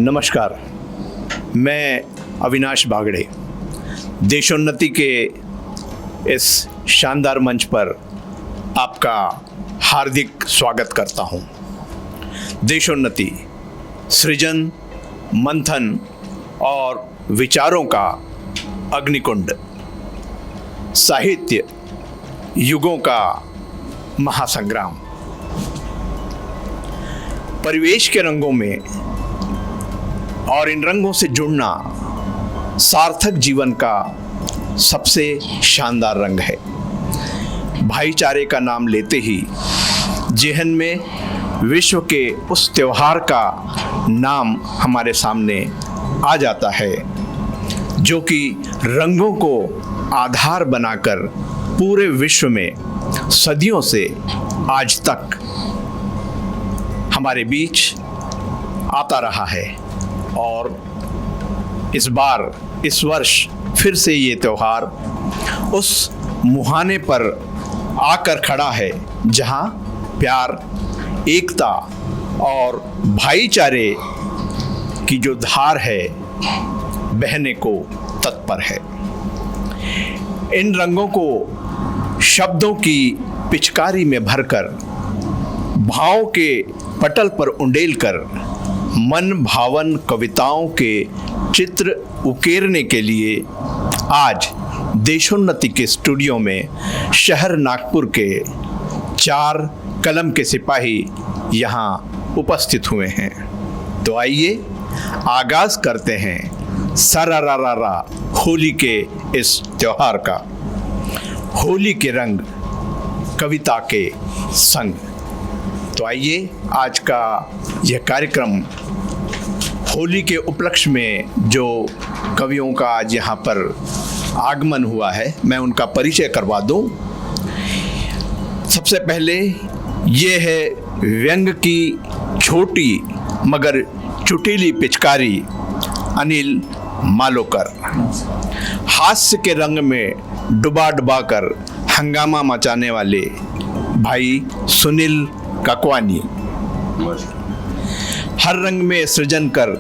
नमस्कार, मैं अविनाश बागड़े देशोन्नति के इस शानदार मंच पर आपका हार्दिक स्वागत करता हूं। देशोन्नति सृजन, मंथन और विचारों का अग्निकुंड, साहित्य युगों का महासंग्राम। परिवेश के रंगों में और इन रंगों से जुड़ना सार्थक जीवन का सबसे शानदार रंग है। भाईचारे का नाम लेते ही जेहन में विश्व के उस त्योहार का नाम हमारे सामने आ जाता है जो कि रंगों को आधार बनाकर पूरे विश्व में सदियों से आज तक हमारे बीच आता रहा है। और इस वर्ष फिर से ये त्योहार उस मुहाने पर आकर खड़ा है जहां प्यार, एकता और भाईचारे की जो धार है बहने को तत्पर है। इन रंगों को शब्दों की पिचकारी में भरकर, भाव के पटल पर उंडेलकर मन भावन कविताओं के चित्र उकेरने के लिए आज देशोन्नति के स्टूडियो में शहर नागपुर के 4 कलम के सिपाही यहाँ उपस्थित हुए हैं। तो आइए आगाज करते हैं सरारारा होली के इस त्योहार का। होली के रंग कविता के संग। तो आइए आज का यह कार्यक्रम होली के उपलक्ष्य में जो कवियों का आज यहाँ पर आगमन हुआ है, मैं उनका परिचय करवा दूं। सबसे पहले ये है व्यंग की छोटी मगर चुटीली पिचकारी अनिल मालोकर। हास्य के रंग में डुबा डुबा कर हंगामा मचाने वाले भाई सुनील ककवानी। हर रंग में सृजन कर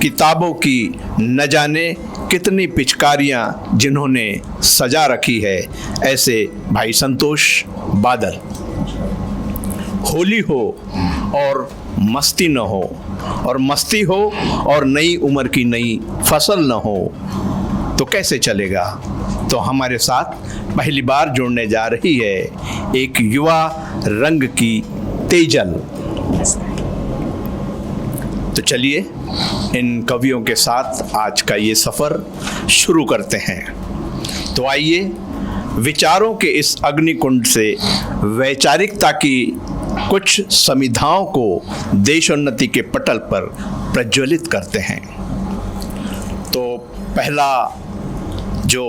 किताबों की न जाने कितनी पिचकारियां जिन्होंने सजा रखी है, ऐसे भाई संतोष बादल। होली हो और मस्ती न हो, और मस्ती हो और नई उम्र की नई फसल न हो तो कैसे चलेगा। तो हमारे साथ पहली बार जुड़ने जा रही है एक युवा रंग की तेजल। तो चलिए इन कवियों के साथ आज का ये सफ़र शुरू करते हैं। तो आइए विचारों के इस अग्निकुंड से वैचारिकता की कुछ समिधाओं को देशोन्नति के पटल पर प्रज्वलित करते हैं। तो पहला जो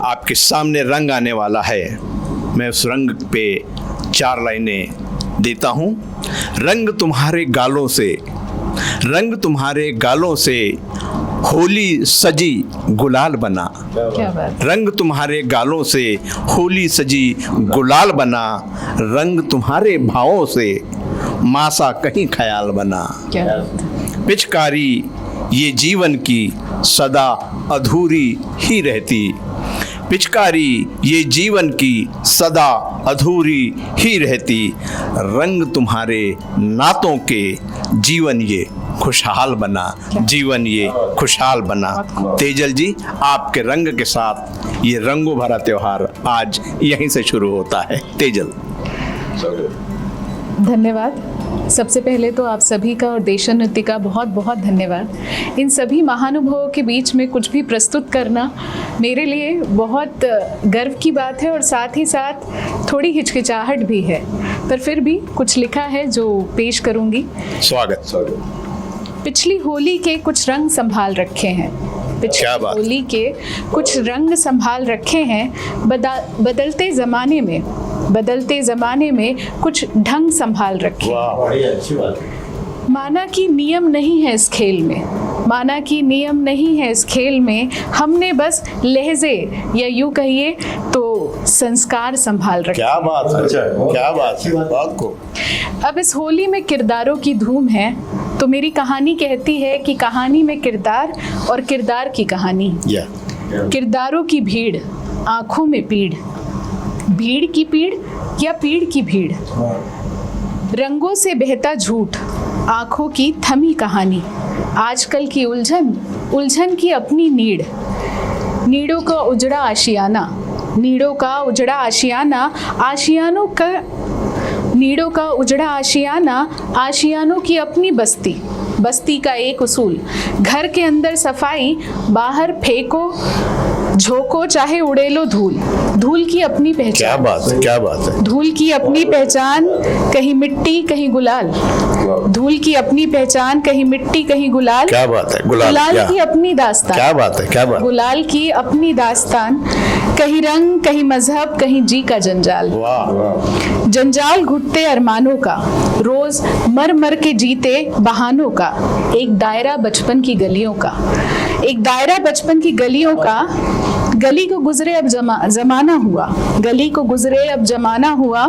आपके सामने रंग आने वाला है, मैं उस रंग पे 4 लाइनें देता हूँ। रंग तुम्हारे गालों से, रंग तुम्हारे गालों से होली सजी गुलाल बना। क्या बात। रंग तुम्हारे गालों से होली सजी गुलाल बना, रंग तुम्हारे भावों से मासा कहीं ख्याल बना। क्या बात। पिचकारी ये जीवन की सदा अधूरी ही रहती, पिचकारी ये जीवन की सदा अधूरी ही रहती, रंग तुम्हारे नातों के जीवन ये खुशहाल बना, जीवन ये खुशहाल बना। तेजल जी, आपके रंग के साथ ये रंगों भरा त्योहार आज यहीं से शुरू होता है। तेजल। धन्यवाद। सबसे पहले तो आप सभी का और देशोन्नति का बहुत बहुत धन्यवाद। इन सभी महानुभावों के बीच में कुछ भी प्रस्तुत करना मेरे लिए बहुत गर्व की बात है और साथ ही साथ थोड़ी हिचकिचाहट भी है, पर फिर भी कुछ लिखा है जो पेश करूंगी। स्वागत। पिछली होली के कुछ रंग संभाल रखे हैं, पिछली होली के कुछ रंग संभाल रखे हैं, बदलते ज़माने में कुछ ढंग संभाल रखे हैं। बड़ी अच्छी बात। माना कि नियम नहीं है इस खेल में, माना कि नियम नहीं है इस खेल में, हमने बस लहजे या यूँ कहिए तो संस्कार संभाल रखे। क्या बात है, क्या बात है। बात को अब इस होली में किरदारों की धूम है, तो तो मेरी कहानी कहती है कि कहानी में किरदार और किरदार की कहानी। किरदारों की भीड़, आंखों में पीड़, भीड़ की पीड़ या पीड़ की भीड़, रंगों से बहता झूठ, आंखों की थमी कहानी, आजकल की उलझन, उलझन की अपनी नीड़, नीड़ों का उजड़ा आशियाना, नीड़ों का उजड़ा आशियाना, आशियानों का नीड़ों का उजड़ा आशियाना, आशियानों की अपनी बस्ती, बस्ती का एक उसूल, घर के अंदर सफाई, बाहर फेंको झोंको चाहे उड़ेलो धूल, धूल की अपनी पहचान। क्या बात है, क्या बात है। धूल की अपनी पहचान, कहीं मिट्टी कहीं गुलाल, धूल की अपनी पहचान, कहीं मिट्टी कहीं गुलाल। क्या बात है। गुलाल की अपनी दास्तान। क्या बात है, क्या बात। गुलाल की अपनी दास्तान, कहीं रंग कहीं मजहब कहीं जी का जंजाल। वाह। जंजाल घुटते अरमानों का, रोज मर मर के जीते बहानों का, एक दायरा बचपन की गलियों का, एक दायरा बचपन की गलियों का, गली को गुजरे अब जमाना हुआ, गली को गुजरे अब जमाना हुआ,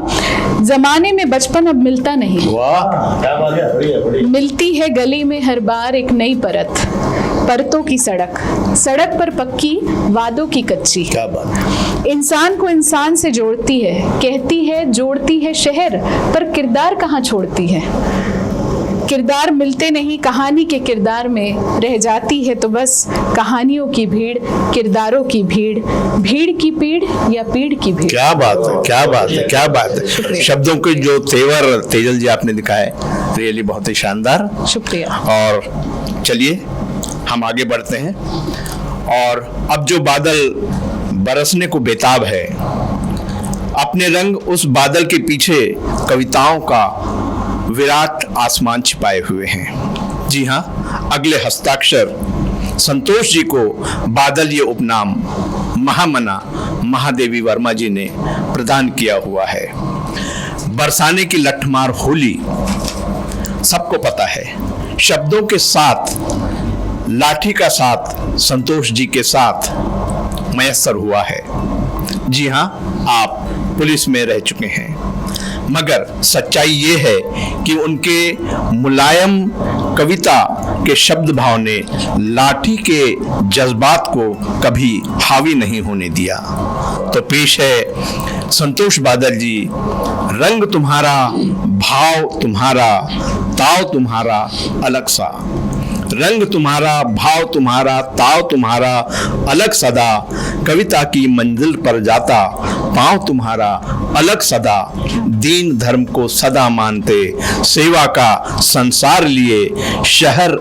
जमाने में बचपन अब मिलता नहीं। वाह, क्या बात है। मिलती है गली में हर बार एक नई परत, परतों की सड़क, सड़क पर पक्की वादों की कच्ची। क्या बात। इंसान को इंसान से जोड़ती है, कहती है जोड़ती है शहर, पर किरदार कहाँ छोड़ती है। किरदार मिलते नहीं कहानी के किरदार में, रह जाती है तो बस कहानियों की भीड़, किरदारों की भीड़, भीड़ की पीड़ या पीड़ की भीड़। क्या बात है, क्या बात है, क्या बात है। शब्दों के जो तेवर तेजल जी आपने दिखाए, रियली बहुत ही शानदार। शुक्रिया। और चलिए हम आगे बढ़ते हैं। और अब जो बादल बरसने को बेताब है, अपने रंग उस बादल के पीछे कविताओं का विराट आसमान छिपाए हुए हैं। जी हाँ, अगले हस्ताक्षर संतोष जी को बादल ये उपनाम महामना महादेवी वर्मा जी ने प्रदान किया हुआ है। बरसाने की लठमार होली सबको पता है, शब्दों के साथ लाठी का साथ संतोष जी के साथ मयस्सर हुआ है। जी हाँ, आप पुलिस में रह चुके हैं, मगर सच्चाई ये है कि उनके मुलायम कविता के शब्द भाव ने लाठी के जज्बात को कभी हावी नहीं होने दिया। तो पेश है संतोष बादल जी, रंग तुम्हारा, भाव तुम्हारा, ताव तुम्हारा अलग सा, रंग तुम्हारा, भाव तुम्हारा, ताव तुम्हारा अलग सदा, कविता की मंजिल पर जाता पाँव तुम्हारा अलग सदा, दीन धर्म को सदा मानते, सेवा का संसार लिए, शहर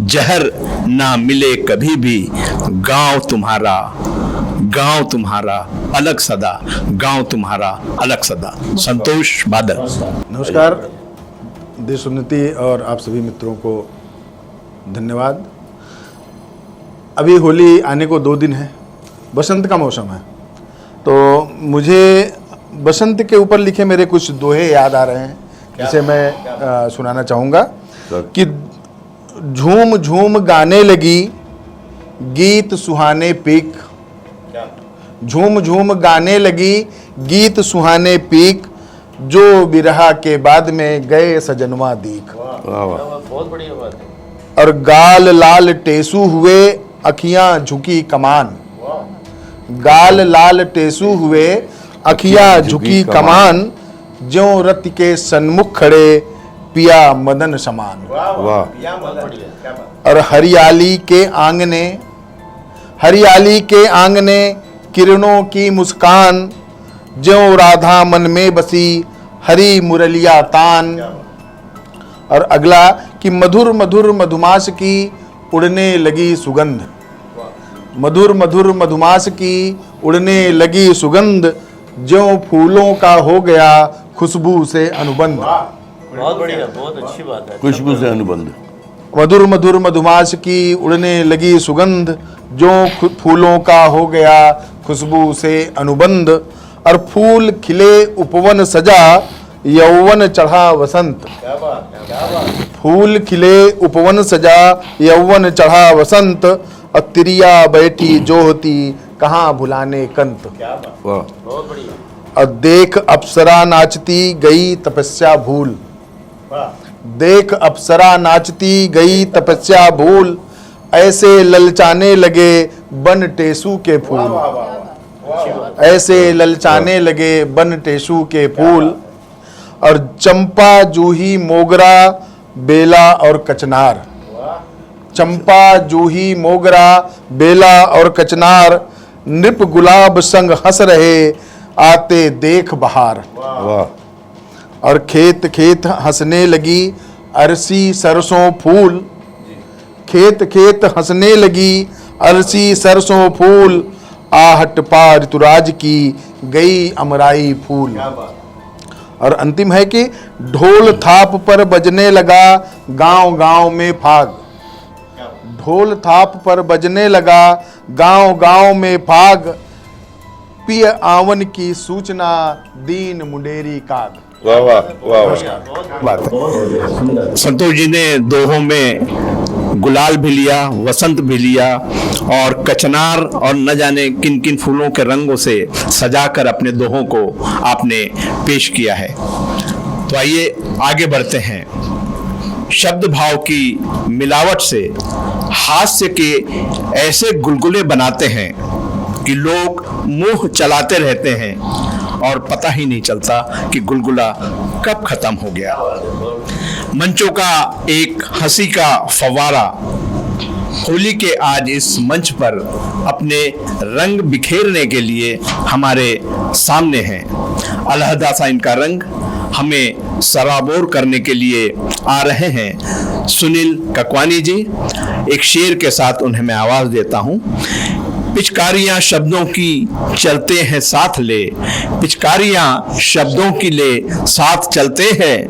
जहर ना मिले कभी भी, गांव तुम्हारा, गांव तुम्हारा अलग सदा, गांव तुम्हारा अलग सदा। संतोष बादल। नमस्कार, देश उन्नति और आप सभी मित्रों को धन्यवाद। अभी होली आने को 2 दिन है, बसंत का मौसम है, तो मुझे बसंत के ऊपर लिखे मेरे कुछ दोहे याद आ रहे हैं, जिसे मैं सुनाना चाहूँगा कि झूम झूम गाने लगी गीत सुहाने पीक, झूम झूम गाने लगी गीत सुहाने पीक, जो बिरहा के बाद में गए सजनवा दीख। बहुत बढ़िया बात है। और गाल लाल टेसू हुए अखियां झुकी कमान, गाल लाल टेसू हुए अखियां झुकी कमान, ज्यों रति के सन्मुख खड़े पिया मदन समान। और हरियाली के आंगने, हरियाली के आंगने किरणों की मुस्कान, ज्यों राधा मन में बसी हरी मुरलिया तान। और अगला कि मधुर मधुर मधुमास की उड़ने लगी सुगंध, मधुर मधुर मधुमास की उड़ने लगी सुगंध, ज्यों फूलों का हो गया खुशबू से अनुबंध। बहुत बढ़िया, बहुत अच्छी बात है। खुशबू से अनुबंध। मधुर मधुर मधुमास की उड़ने लगी सुगंध, जो फूलों का हो गया खुशबू से अनुबंध। और फूल खिले उपवन सजा यौवन चढ़ा वसंत, फूल खिले उपवन सजा यौवन चढ़ा वसंत, और तिरिया बैठी जो होती कहाँ भुलाने कंत। बहुत बढ़िया। और देख अप्सरा नाचती गई तपस्या भूल, देख अप्सरा नाचती गई तपस्या भूल, ऐसे ललचाने लगे बन टेसू के फूल, ऐसे ललचाने लगे बन टेसू के फूल। और चंपा जूही मोगरा बेला और कचनार, चंपा जूही मोगरा बेला और कचनार, नृप गुलाब संग हंस रहे आते देख बहार। और खेत खेत हंसने लगी अरसी सरसों फूल, खेत खेत हंसने लगी अरसी सरसों फूल, आहट पा ऋतुराज की गई अमराई फूल। और अंतिम है कि ढोल थाप पर बजने लगा गांव गांव में फाग, ढोल थाप पर बजने लगा गांव गांव में फाग, पिय आवन की सूचना दीन मुंडेरी काग। वाह वाह वाह बात है। संतोष जी ने दोहों में गुलाल भी लिया, वसंत भी लिया और कचनार और न जाने किन किन फूलों के रंगों से सजाकर अपने दोहों को आपने पेश किया है। तो आइए आगे बढ़ते हैं। शब्द भाव की मिलावट से हास्य के ऐसे गुलगुले बनाते हैं कि लोग मुंह चलाते रहते हैं और पता ही नहीं चलता कि गुलगुला कब खत्म हो गया। मंचों का एक हंसी का फव्वारा होली के आज इस मंच पर अपने रंग बिखेरने के लिए हमारे सामने है। अलहदा सा इनका रंग हमें सराबोर करने के लिए आ रहे हैं सुनील ककवानी जी। एक शेर के साथ उन्हें मैं आवाज देता हूं। पिचकारियां शब्दों की चलते हैं साथ ले, पिचकारियां शब्दों की ले साथ चलते हैं,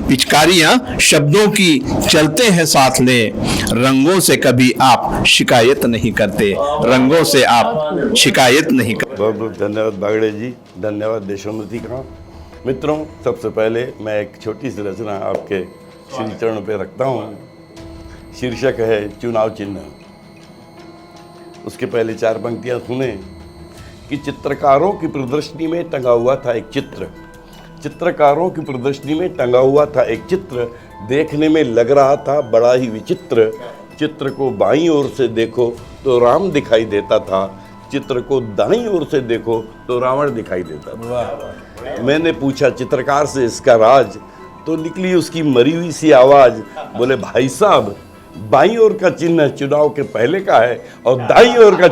पिचकारियां शब्दों की चलते हैं साथ ले, रंगों से कभी आप शिकायत नहीं करते, रंगों से आप शिकायत नहीं करते। बहुत बहुत धन्यवाद बागड़े जी, धन्यवाद देशोन्नति का। मित्रों, सबसे पहले मैं एक छोटी सी रचना आपके श्री चरणों पे रखता हूँ। शीर्षक है चुनाव चिन्ह। उसके पहले 4 पंक्तियाँ सुने कि चित्रकारों की प्रदर्शनी में टंगा हुआ था एक चित्र, चित्रकारों की प्रदर्शनी में टंगा हुआ था एक चित्र, देखने में लग रहा था बड़ा ही विचित्र। चित्र को बाईं ओर से देखो तो राम दिखाई देता था, चित्र को दाईं ओर से देखो तो रावण दिखाई देता था। मैंने पूछा चित्रकार से इसका राज, तो निकली उसकी मरी हुई सी आवाज, बोले भाई साहब बाईं ओर का चिन्ह चुनाव के पहले का है और दाईं ओर का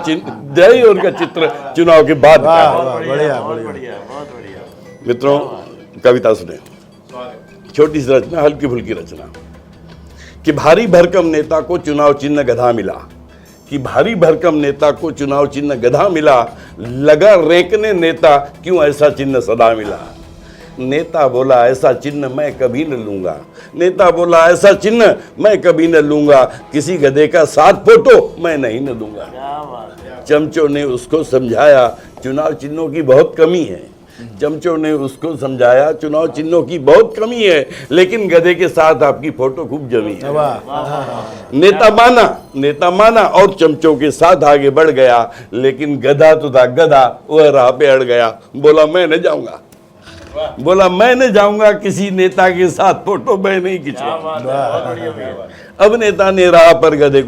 चित्र चुनाव के बाद का है। बढ़िया बहुत बढ़िया। मित्रों, कविता सुने। छोटी सी रचना, हल्की फुल्की रचना। कि भारी भरकम नेता को चुनाव चिन्ह गधा मिला, कि भारी भरकम नेता को चुनाव चिन्ह गधा मिला, लगा रेंकने नेता क्यों ऐसा चिन्ह सदा मिला। नेता बोला ऐसा चिन्ह मैं कभी न लूंगा, नेता बोला ऐसा चिन्ह मैं कभी न लूंगा, किसी गधे का 7 फोटो मैं नहीं न दूंगा। चमचों ने उसको समझाया चुनाव चिन्हों की बहुत कमी है, चमचों ने उसको समझाया चुनाव चिन्हों की बहुत कमी है, लेकिन गधे के साथ आपकी फोटो खूब जमी है। नेता माना और चमचों के साथ आगे बढ़ गया, लेकिन गधा तो था गधा, वह राह पे अड़ गया। बोला मैं न जाऊंगा, किसी नेता के साथ फोटो मैं नहीं खिंचवाऊंगा। अब नेता ने राह पर गधे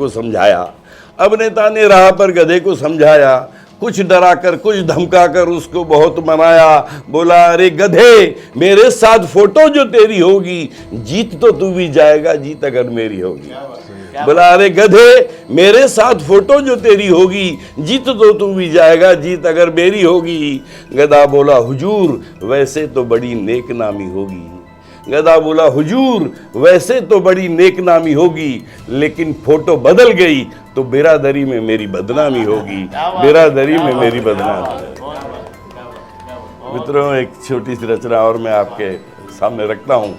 को समझाया, कुछ डराकर कुछ धमकाकर उसको बहुत मनाया। बोला अरे गधे मेरे साथ फोटो जो तेरी होगी, जीत तो तू भी जाएगा, जीत अगर मेरी होगी। बोला अरे गधे मेरे साथ फोटो जो तेरी होगी, जीत तो तू भी जाएगा, जीत अगर मेरी होगी। गधा बोला हुजूर वैसे तो बड़ी नेकनामी होगी, गधा बोला हुजूर वैसे तो बड़ी नेकनामी होगी, लेकिन फोटो बदल गई तो बिरादरी में मेरी बदनामी होगी, बिरादरी में मेरी बदनामी। मित्रों, एक छोटी सी रचना और मैं आपके सामने रखता हूँ।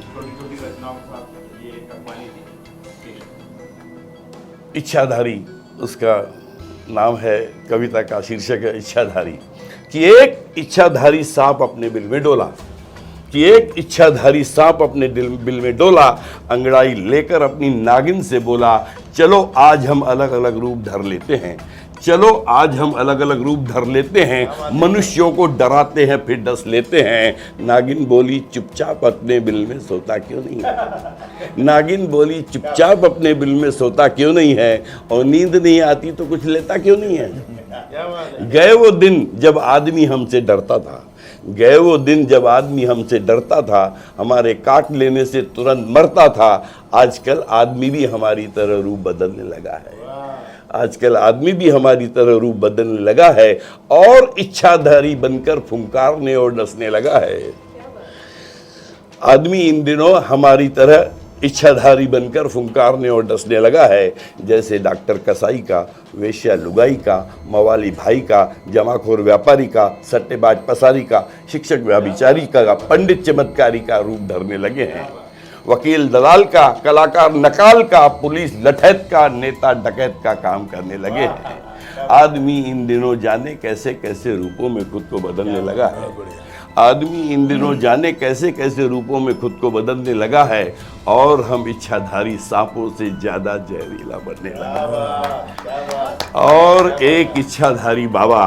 इच्छाधारी उसका नाम है, कविता का शीर्षक है इच्छाधारी। कि एक इच्छाधारी सांप अपने बिल में डोला, कि एक इच्छाधारी सांप अपने बिल में डोला, अंगड़ाई लेकर अपनी नागिन से बोला चलो आज हम अलग अलग रूप धर लेते हैं, चलो आज हम अलग अलग रूप धर लेते हैं, मनुष्यों को डराते हैं फिर डस लेते हैं। नागिन बोली चुपचाप अपने बिल में सोता क्यों नहीं है, नागिन बोली चुपचाप अपने बिल में सोता क्यों नहीं है, और नींद नहीं आती तो कुछ लेता क्यों नहीं है। गए वो दिन जब आदमी हमसे डरता था, गए वो दिन जब आदमी हमसे डरता था, हमारे काट लेने से तुरंत मरता था। आजकल आदमी भी हमारी तरह रूप बदलने लगा है, आजकल आदमी भी हमारी तरह रूप बदलने लगा है और इच्छाधारी बनकर फुंकारने और डसने लगा है। आदमी इन दिनों हमारी तरह इच्छाधारी बनकर फुंकारने और डसने लगा है। जैसे डॉक्टर कसाई का, वेश्या लुगाई का, मवाली भाई का, जमाखोर व्यापारी का, सट्टेबाज पसारी का, शिक्षक व्याभिचारी का, पंडित चमत्कारी का रूप धरने लगे हैं। वकील दलाल का, कलाकार नकाल का, पुलिस लठैत का, नेता डकैत का काम करने लगे हैं। आदमी इन दिनों जाने कैसे कैसे रूपों में खुद को बदलने लगा है, आदमी इन दिनों जाने कैसे कैसे रूपों में खुद को बदलने लगा है, और हम इच्छाधारी सांपों से ज्यादा जहरीला बनने लगा। और एक इच्छाधारी बाबा,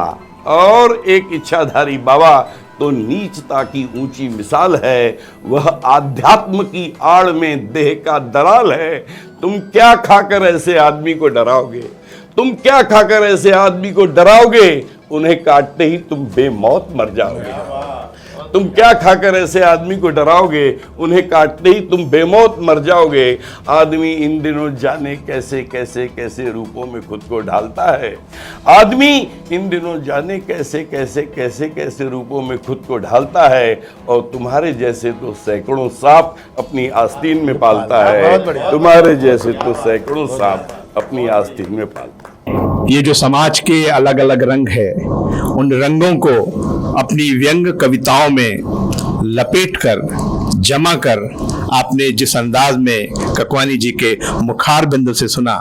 और एक इच्छाधारी बाबा तो नीचता की ऊंची मिसाल है, वह आध्यात्म की आड़ में देह का दलाल है। तुम क्या खाकर ऐसे आदमी को डराओगे, तुम क्या खाकर ऐसे आदमी को डराओगे, उन्हें काटते ही तुम बेमौत मर जाओगे। तुम क्या खाकर ऐसे आदमी को डराओगे, उन्हें काटते ही तुम बेमौत मर जाओगे। आदमी इन दिनों जाने कैसे कैसे कैसे रूपों में खुद को ढालता है, आदमी इन दिनों जाने कैसे कैसे कैसे कैसे रूपों में खुद को ढालता है, और तुम्हारे जैसे तो सैकड़ों सांप अपनी आस्तीन में पालता है, तुम्हारे जैसे तो सैकड़ों सांप अपनी आस्तीन में पालता है। ये जो समाज के अलग अलग रंग है, उन रंगों को अपनी व्यंग कविताओं में लपेटकर, जमा कर, आपने जिस अंदाज में ककवानी जी के मुखार बिंदु से सुना,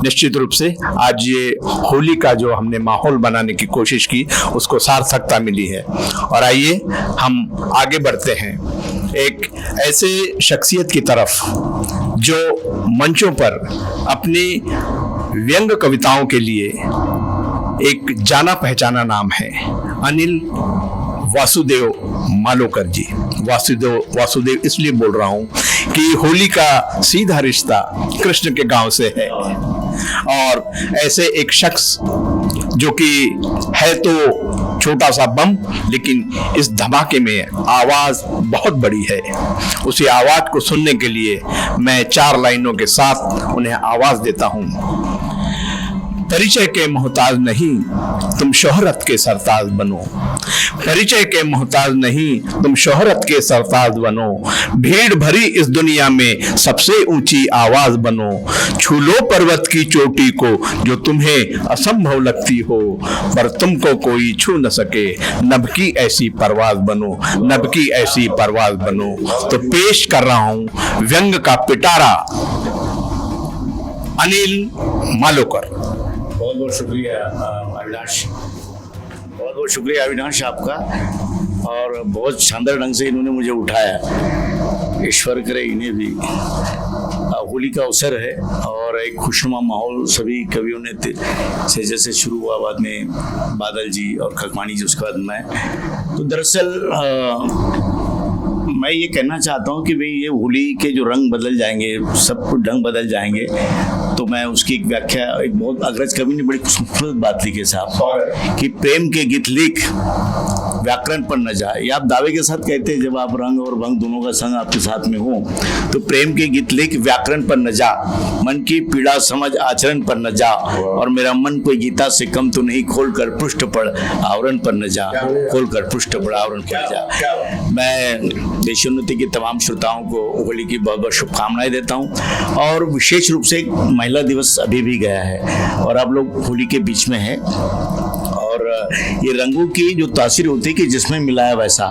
निश्चित रूप से आज ये होली का जो हमने माहौल बनाने की कोशिश की उसको सार्थकता मिली है। और आइए हम आगे बढ़ते हैं एक ऐसे शख्सियत की तरफ जो मंचों पर अपनी व्यंग कविताओं के लिए एक जाना पहचाना नाम है, अनिल वासुदेव मालोकर जी। वासुदेव इसलिए बोल रहा हूं कि होली का सीधा रिश्ता कृष्ण के गांव से है, और ऐसे एक शख्स जो कि है तो छोटा सा बम, लेकिन इस धमाके में आवाज बहुत बड़ी है। उसी आवाज को सुनने के लिए मैं 4 लाइनों के साथ उन्हें आवाज देता हूं। परिचय के मोहताज नहीं तुम शोहरत के सरताज बनो, परिचय के मोहताज नहीं तुम शोहरत के सरताज बनो, भीड़ भरी इस दुनिया में सबसे ऊंची आवाज बनो, छू लो पर्वत की चोटी को जो तुम्हें असंभव लगती हो, पर तुमको कोई छू न सके, नभ की ऐसी परवाज बनो, नभ की ऐसी परवाज बनो। तो पेश कर रहा हूं व्यंग का पिटारा, अनिल मालोकर। बहुत बहुत शुक्रिया अविनाश, बहुत बहुत शुक्रिया अविनाश आपका, और बहुत शानदार ढंग से इन्होंने मुझे उठाया। ईश्वर करे इन्हें भी। होली का अवसर है और एक खुशनुमा माहौल सभी कवियों ने से जैसे शुरू हुआ, बाद में बादल जी और खकवानी जी, उसके बाद मैं। तो दरअसल मैं ये कहना चाहता हूँ कि भाई ये होली के जो रंग बदल जाएंगे, सब कुछ ढंग बदल जाएंगे, तो मैं उसकी एक व्याख्या, एक बहुत अग्रज कवि ने बड़ी खूबसूरत बात लिखी है साहब, कि प्रेम के गीत लिख व्याकरण पर न जाए। ये आप दावे के साथ कहते हैं, जब आप रंग और भंग दोनों का संग आपके साथ में हो, तो प्रेम के गीत लिख व्याकरण पर न जा, मन की पीड़ा समझ आचरण पर न जा, और मेरा मन कोई गीता से कम तो नहीं, खोल कर पृष्ठ पढ़ आवरण पर न जा, खोल कर पृष्ठ पढ़ आवरण पर न जा। मैं देशोन्नति के तमाम श्रोताओं को होली की बहुत बहुत शुभकामनाएं देता हूं, और विशेष रूप से महिला दिवस अभी भी गया है और आप लोग होली के बीच में हैं, और और ये रंगों की जो तासीर होती है कि जिसमें मिला है वैसा,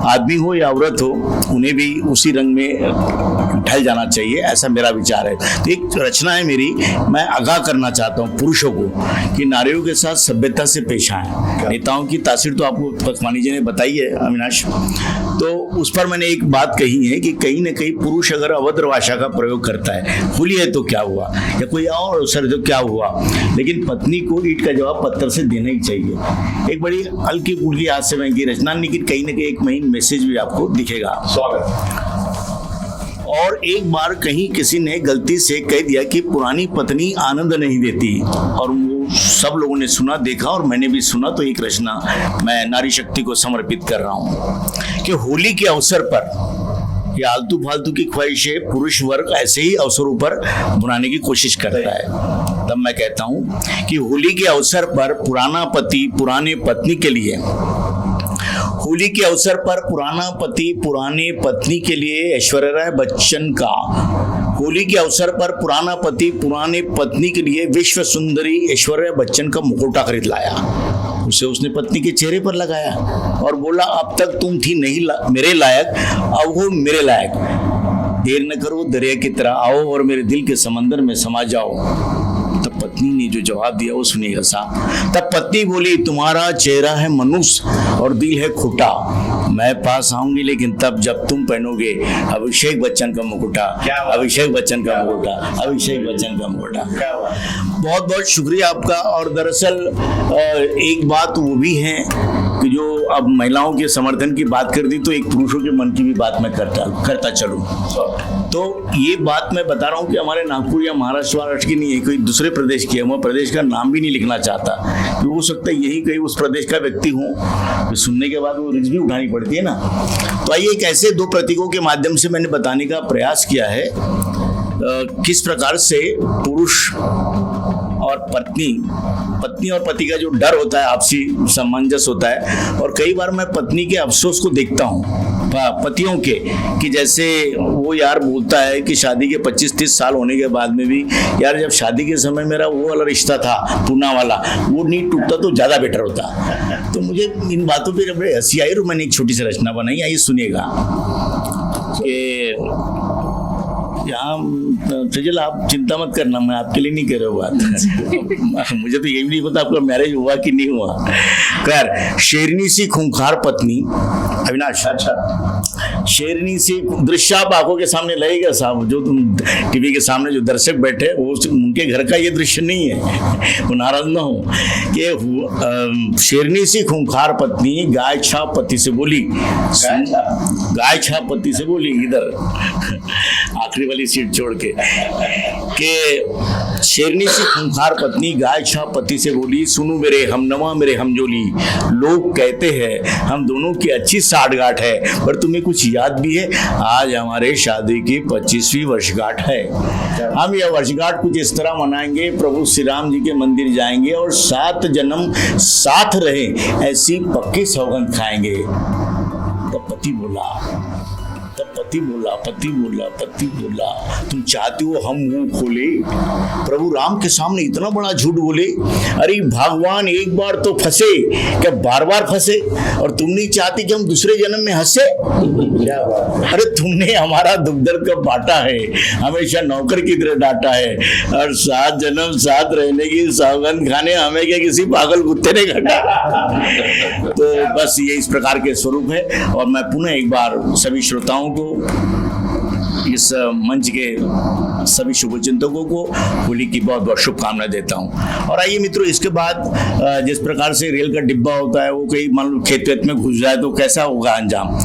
आदमी हो या औरत हो, उन्हें भी उसी रंग में ढल जाना चाहिए, ऐसा मेरा विचार है। तो एक रचना है मेरी, मैं आगाह करना चाहता हूँ पुरुषों को कि नारियों के साथ सभ्यता से पेश आए। नेताओं की तासीर तो आपको पखवानी जी ने बताई है अविनाश, तो उस पर मैंने एक बात कही है कि कहीं ना कहीं पुरुष अगर अभद्र भाषा का प्रयोग करता है, होली है तो क्या हुआ, या कोई और अवसर तो क्या हुआ, लेकिन पत्नी को ईंट का जवाब पत्थर से देना ही चाहिए। एक बड़ी हल्की फुल्की हाथ से महंगी रचना, लेकिन कहीं ना कहीं एक महीन मैसेज भी आपको दिखेगा। स्वागत। और एक बार कहीं किसी ने गलती से कह दिया कि पुरानी पत्नी आनंद नहीं देती, और वो सब लोगों ने सुना, देखा, और मैंने भी सुना। तो एक रचना मैं नारी शक्ति को समर्पित कर रहा हूँ कि होली के अवसर पर ये आलतू फालतू की ख्वाहिशें पुरुष वर्ग ऐसे ही अवसरों पर बुलाने की कोशिश करता है। तब मैं कहता हूँ कि होली के अवसर पर पुराना पति पुराने पत्नी के लिए, होली के अवसर पर पुराना पति पुराने पत्नी के लिए ऐश्वर्या राय बच्चन का, होली के अवसर पर पुराना पति पुराने पत्नी के लिए विश्व सुंदरी ऐश्वर्या बच्चन का मुखौटा खरीद लाया। उसे उसने पत्नी के चेहरे पर लगाया और बोला, अब तक तुम थी नहीं मेरे लायक, अब हो मेरे लायक। देर न करो, दरिया की तरह आओ और मेरे दिल के समंदर में समा जाओ। तब पत्नी ने जो जवाब दिया वो सुनिएगा साहब। तब पत्नी बोली, तुम्हारा चेहरा है मनुष्य और दिल है खोटा, मैं पास आऊंगी लेकिन तब जब तुम पहनोगे अभिषेक बच्चन का मुकुटा, अभिषेक बच्चन का मुकुटा, अभिषेक बच्चन का मुकुटा। बहुत बहुत शुक्रिया आपका। और दरअसल एक बात वो भी है कि जो अब महिलाओं के समर्थन की बात कर दी, तो एक पुरुषों के मन की भी बात मैं करता चलूं। तो ये बात मैं बता रहा हूँ कि हमारे नागपुर या महाराष्ट्र की नहीं है, कोई दूसरे प्रदेश की है। मैं प्रदेश का नाम भी नहीं लिखना चाहता, कि हो सकता है यही कहीं उस प्रदेश का व्यक्ति हूँ, तो सुनने के बाद वो रिस्क भी उठानी पड़ती है ना। तो आइए, एक ऐसे दो प्रतीकों के माध्यम से मैंने बताने का प्रयास किया है किस प्रकार से पुरुष और पत्नी और पति का जो डर होता है, आपसी सामंजस्य होता है। और कई बार मैं पत्नी के अफसोस को देखता हूँ पतियों के, कि जैसे वो यार बोलता है कि शादी के 25-30 साल होने के बाद में भी, यार जब शादी के समय मेरा वो वाला रिश्ता था पूना वाला, वो नहीं टूटता तो ज़्यादा बेटर होता। तो मुझे इन बातों पर बड़े हंसी आई और मैंने एक छोटी सी रचना बनाई, आइए सुनिएगा। यहाँ सजल, आप चिंता मत करना, मैं आपके लिए नहीं कह रहा हूँ बात। मुझे तो ये भी नहीं पता आपका मैरिज हुआ कि नहीं हुआ। खैर, शेरनी सी खूंखार पत्नी, अविनाश, अच्छा, शेरनी सी दृश्य आप आंखों के सामने लगेगा साहब, जो तुम टीवी के सामने जो दर्शक बैठे वो उनके घर का ये दृश्य नहीं है, वो नाराज ना हो। कि शेरनी सी खूंखार पत्नी गाय छाप पति से बोली, गाय छाप पति से बोली, इधर आखिरी वाली सीट छोड़ के, कि शेरनी सी खूंखार पत्नी गाय छाप पति से बोली, सुनो मेरे हमनवा मेरे हमजोली, लोग कहते हैं हम दोनों की अच्छी साठगांठ है, पर तुम्हें कुछ याद भी है, आज हमारे शादी की 25वीं वर्षगांठ है। हम यह वर्षगांठ कुछ इस तरह मनाएंगे, प्रभु श्री राम जी के मंदिर जाएंगे और 7 जन्म साथ रहे ऐसी पक्की सौगंध खाएंगे। तब पति बोला, तुम चाहती हो हम मुंह खोले, प्रभु राम के सामने इतना बड़ा झूठ बोले? अरे भगवान एक बार तो फंसे, क्या बार बार फंसे? और तुम नहीं चाहती कि हम दूसरे जन्म में हंसे? अरे तुमने हमारा दुख दर्द का बांटा है, हमेशा नौकर की तरह डांटा है, और 7 जन्म साथ रहने की सौगंध खाने हमें क्या किसी पागल कुत्ते ने घटा? तो बस ये इस प्रकार के स्वरूप है। और मैं पुनः एक बार सभी श्रोताओं को, इस मंच के सभी शुभचिंतकों को होली की बहुत बहुत शुभकामनाएं देता हूं। और आइए मित्रों, इसके बाद जिस प्रकार से रेल का डिब्बा होता है, वो कहीं मान लो खेत में घुस जाए तो कैसा होगा अंजाम,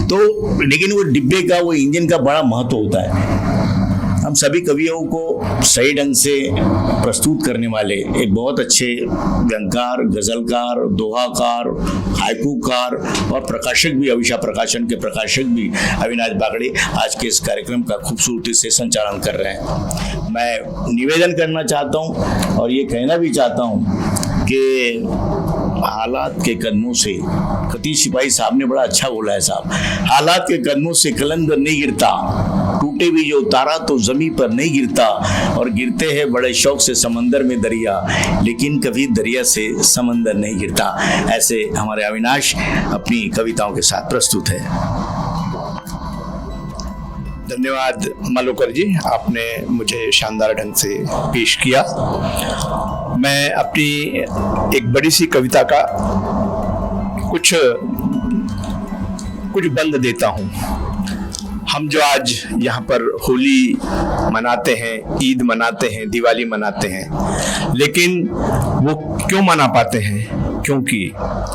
तो लेकिन वो डिब्बे का, वो इंजन का बड़ा महत्व होता है। हम सभी कवियों को सही ढंग से प्रस्तुत करने वाले एक बहुत अच्छे व्यंगकार, गजलकार, दोहाकार, हाइकूकार और प्रकाशक भी, अविशा प्रकाशन के प्रकाशक भी अविनाश बागड़े आज के इस कार्यक्रम का खूबसूरती से संचालन कर रहे हैं। मैं निवेदन करना चाहता हूं और ये कहना भी चाहता हूं कि हालात के कदमों से, खतीब सिपाही साहब ने बड़ा अच्छा बोला है साहब, हालात के कदमों से कलंदर नहीं गिरता, टूटे भी जो तारा तो जमी पर नहीं गिरता, और गिरते हैं बड़े शौक से समंदर में दरिया, लेकिन कभी दरिया से समंदर नहीं गिरता। ऐसे हमारे अविनाश अपनी कविताओं के साथ प्रस्तुत है। धन्यवाद मालूकर जी, आपने मुझे शानदार ढंग से पेश किया। मैं अपनी एक बड़ी सी कविता का कुछ बंद देता हूँ। हम जो आज यहाँ पर होली मनाते हैं, ईद मनाते हैं, दिवाली मनाते हैं, लेकिन वो क्यों मना पाते हैं? क्योंकि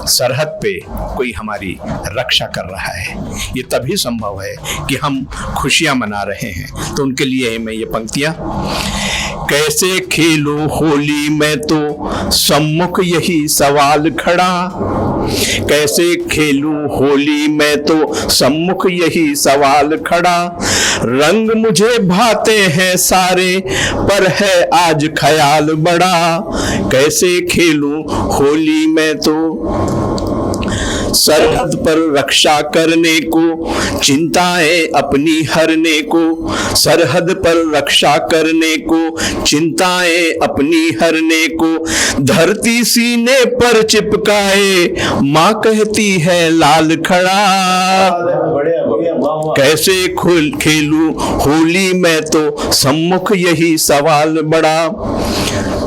सरहद पे कोई हमारी रक्षा कर रहा है। ये तभी संभव है कि हम खुशियाँ मना रहे हैं। तो उनके लिए मैं ये पंक्तियाँ, कैसे खेलूं होली में तो सम्मुख यही सवाल खड़ा, कैसे खेलूं होली में तो सम्मुख यही सवाल खड़ा, रंग मुझे भाते हैं सारे पर है आज ख्याल बड़ा, कैसे खेलूं होली में तो सरहद पर रक्षा करने को, चिंताएं अपनी हरने को, सरहद पर रक्षा करने को, चिंताएं अपनी हरने को, धरती सीने पर चिपकाए माँ कहती है लाल खड़ा, कैसे खेलूं होली में तो सम्मुख यही सवाल बड़ा,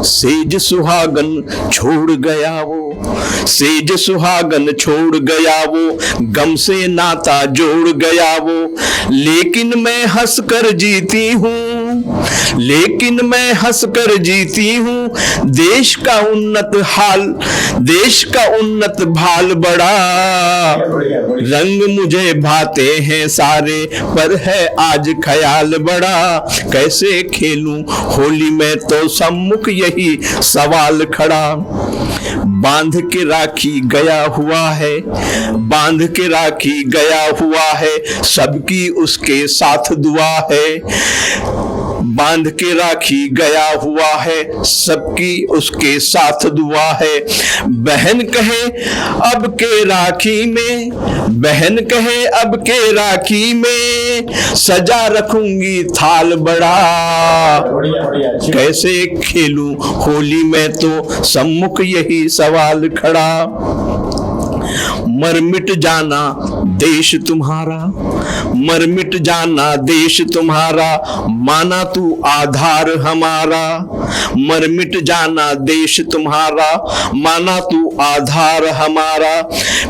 सेज सुहागन छोड़ गया वो, सेज सुहागन छोड़ गया वो, गम से नाता जोड़ गया वो, लेकिन मैं हंस कर जीती हूँ, लेकिन मैं हंस कर जीती हूँ, देश का उन्नत हाल, देश का उन्नत भाल बड़ा, रंग मुझे भाते हैं सारे पर है आज ख्याल बड़ा, कैसे खेलूं होली में तो सम्मुख यही सवाल खड़ा, बांध के राखी गया हुआ है, बांध के राखी गया हुआ है, सबकी उसके साथ दुआ है, बांध के राखी गया हुआ है, सबकी उसके साथ दुआ है, बहन कहे अब के राखी में, बहन कहे अब के राखी में, सजा रखूंगी थाल बड़ा, कैसे खेलूं होली में तो सम्मुख यही सवाल खड़ा, मर मिट जाना देश तुम्हारा, मर मिट जाना देश तुम्हारा, माना तू आधार हमारा, मर मिट जाना देश तुम्हारा, माना तू आधार हमारा,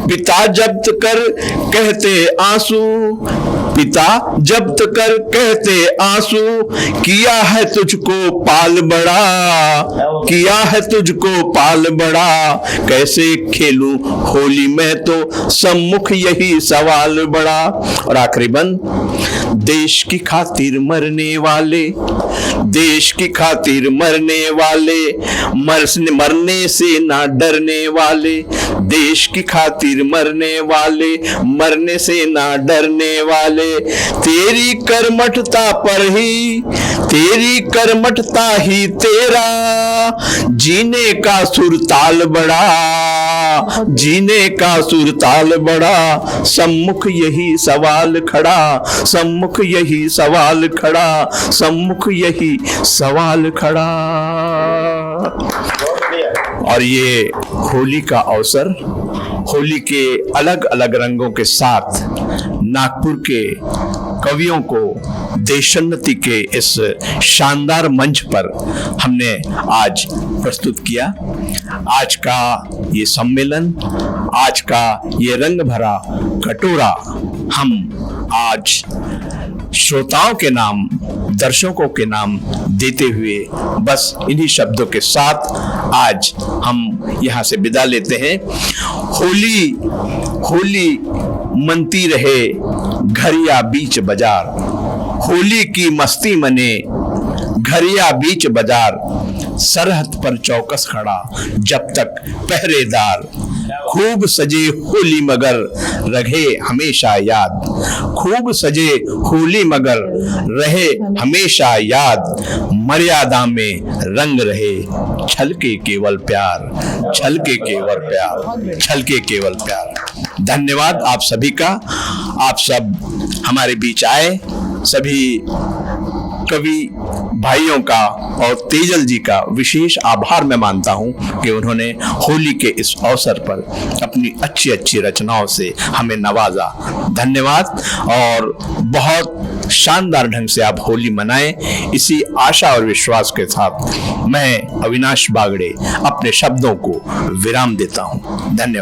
पिता जब्त कर कहते आंसू, पिता जब्त कर कहते आंसू, किया है तुझको पाल बड़ा, किया है तुझको पाल बड़ा, कैसे खेलूं होली में तो सम्मुख यही सवाल बड़ा। और आखिरी बंद, देश की खातिर मरने वाले, देश की खातिर मरने वाले, मरने से ना डरने वाले, देश की खातिर मरने वाले, मरने से ना डरने वाले, तेरी कर्मठता पर ही, तेरी कर्मठता ही तेरा जीने का सुरताल बड़ा, जीने का सुरताल बड़ा, सम्मुख यही सवाल खड़ा, सम्मुख यही सवाल खड़ा, सम्मुख यही सवाल खड़ा। और ये होली का अवसर, होली के अलग अलग रंगों के साथ नागपुर के कवियों को देशोन्नति के इस शानदार मंच पर हमने आज प्रस्तुत किया। आज का ये सम्मेलन, आज का ये रंग भरा कटोरा हम आज श्रोताओं के नाम, दर्शकों के नाम देते हुए बस इन्हीं शब्दों के साथ आज हम यहाँ से विदा लेते हैं। होली होली मनती रहे घरिया बीच बाजार, होली की मस्ती मने घरिया बीच बाजार, सरहद पर चौकस खड़ा जब तक पहरेदार, खूब सजे होली मगर रहे हमेशा याद, खूब सजे होली मगर रहे हमेशा याद, मर्यादा में रंग रहे छलके केवल प्यार, छलके केवल प्यार, छलके केवल प्यार। धन्यवाद आप सभी का। आप सब हमारे बीच आए, सभी कवि भाइयों का और तेजल जी का विशेष आभार मैं मानता हूं कि उन्होंने होली के इस अवसर पर अपनी अच्छी अच्छी रचनाओं से हमें नवाजा। धन्यवाद और बहुत शानदार ढंग से आप होली मनाएं, इसी आशा और विश्वास के साथ मैं अविनाश बागड़े अपने शब्दों को विराम देता हूं। धन्यवाद।